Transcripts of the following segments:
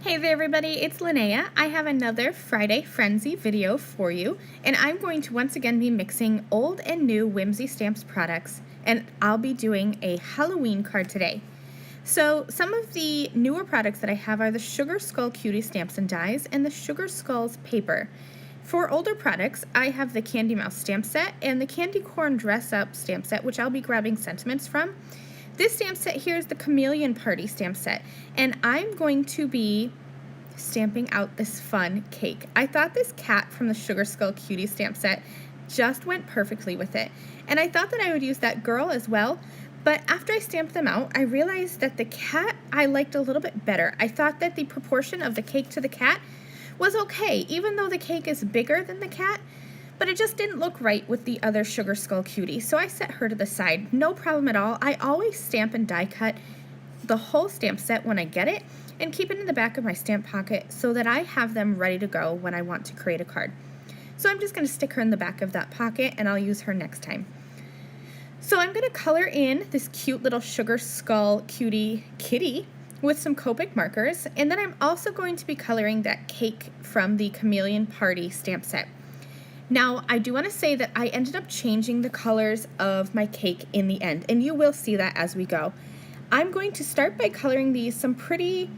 Hey there everybody, it's Linnea. I have another Friday Frenzy video for you, and I'm going to once again be mixing old and new Whimsy Stamps products, and I'll be doing a Halloween card today. So some of the newer products that I have are the Sugar Skull Cutie Stamps and Dies and the Sugar Skulls paper. For older products, I have the Candy Mouse stamp set and the Candy Corn Dress Up stamp set, which I'll be grabbing sentiments from. This stamp set here is the Chameleon Party stamp set, and I'm going to be stamping out this fun cake. I thought this cat from the Sugar Skull Cutie stamp set just went perfectly with it, and I thought that I would use that girl as well, but after I stamped them out, I realized that the cat I liked a little bit better. I thought that the proportion of the cake to the cat was okay, even though the cake is bigger than the cat, but it just didn't look right with the other Sugar Skull Cutie, so I set her to the side. No problem at all. I always stamp and die cut the whole stamp set when I get it and keep it in the back of my stamp pocket so that I have them ready to go when I want to create a card. So I'm just going to stick her in the back of that pocket and I'll use her next time. So I'm going to color in this cute little Sugar Skull Cutie kitty with some Copic markers, and then I'm also going to be coloring that cake from the Chameleon Party stamp set. Now, I do want to say that I ended up changing the colors of my cake in the end, and you will see that as we go. I'm going to start by coloring these some pretty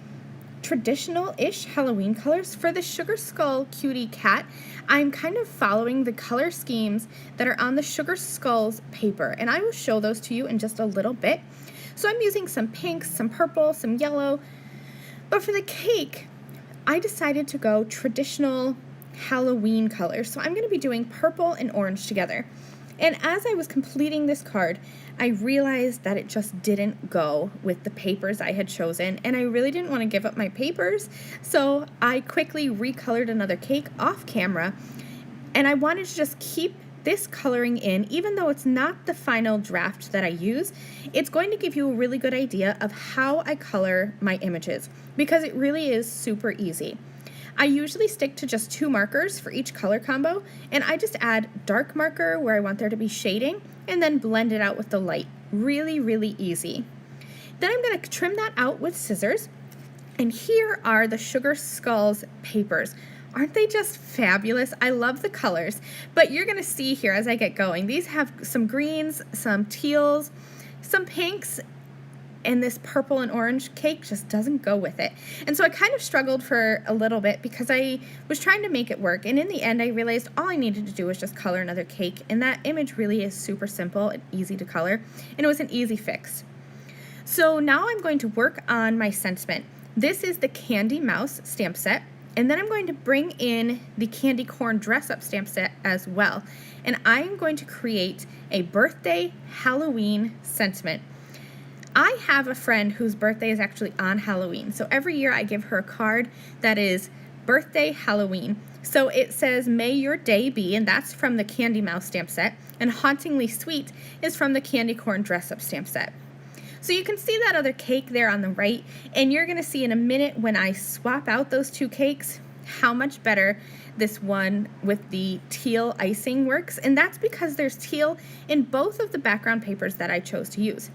traditional-ish Halloween colors. For the Sugar Skull Cutie cat, I'm kind of following the color schemes that are on the Sugar Skulls paper, and I will show those to you in just a little bit. So I'm using some pinks, some purple, some yellow, but for the cake, I decided to go traditional Halloween colors. So I'm going to be doing purple and orange together. And as I was completing this card, I realized that it just didn't go with the papers I had chosen, and I really didn't want to give up my papers, so I quickly recolored another cake off camera, and I wanted to just keep this coloring in. Even though it's not the final draft that I use, it's going to give you a really good idea of how I color my images, because it really is super easy. I usually stick to just 2 markers for each color combo, and I just add dark marker where I want there to be shading, and then blend it out with the light. Really, really easy. Then I'm going to trim that out with scissors, and here are the Sugar Skulls papers. Aren't they just fabulous? I love the colors, but you're going to see here as I get going, these have some greens, some teals, some pinks, and this purple and orange cake just doesn't go with it. And so I kind of struggled for a little bit because I was trying to make it work, and in the end I realized all I needed to do was just color another cake, and that image really is super simple and easy to color, and it was an easy fix. So now I'm going to work on my sentiment. This is the Candy Mouse stamp set, and then I'm going to bring in the Candy Corn Dress Up stamp set as well, and I'm going to create a birthday Halloween sentiment. I have a friend whose birthday is actually on Halloween, so every year I give her a card that is birthday Halloween. So it says, "May your day be," and that's from the Candy Mouse stamp set, and "Hauntingly Sweet" is from the Candy Corn Dress Up stamp set. So you can see that other cake there on the right, and you're going to see in a minute when I swap out those 2 cakes how much better this one with the teal icing works, and that's because there's teal in both of the background papers that I chose to use.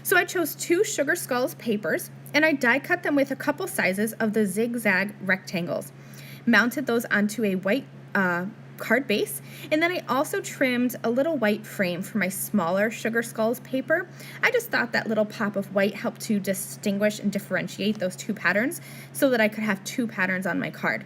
So I chose 2 Sugar Skulls papers, and I die cut them with a couple sizes of the zigzag rectangles. Mounted those onto a white card base, and then I also trimmed a little white frame for my smaller Sugar Skulls paper. I just thought that little pop of white helped to distinguish and differentiate those 2 patterns so that I could have 2 patterns on my card.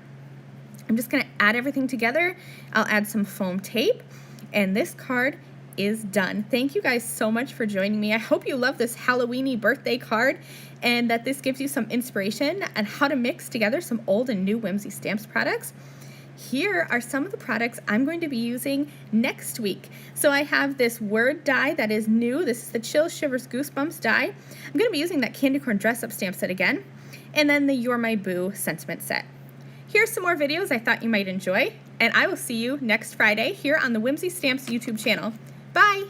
I'm just going to add everything together. I'll add some foam tape, and this card is done. Thank you guys so much for joining me. I hope you love this Halloween-y birthday card and that this gives you some inspiration on how to mix together some old and new Whimsy Stamps products. Here are some of the products I'm going to be using next week. So I have this word die that is new. This is the Chill Shivers Goosebumps die. I'm going to be using that Candy Corn Dress Up stamp set again, and then the You're My Boo sentiment set. Here's some more videos I thought you might enjoy, and I will see you next Friday here on the Whimsy Stamps YouTube channel. Bye!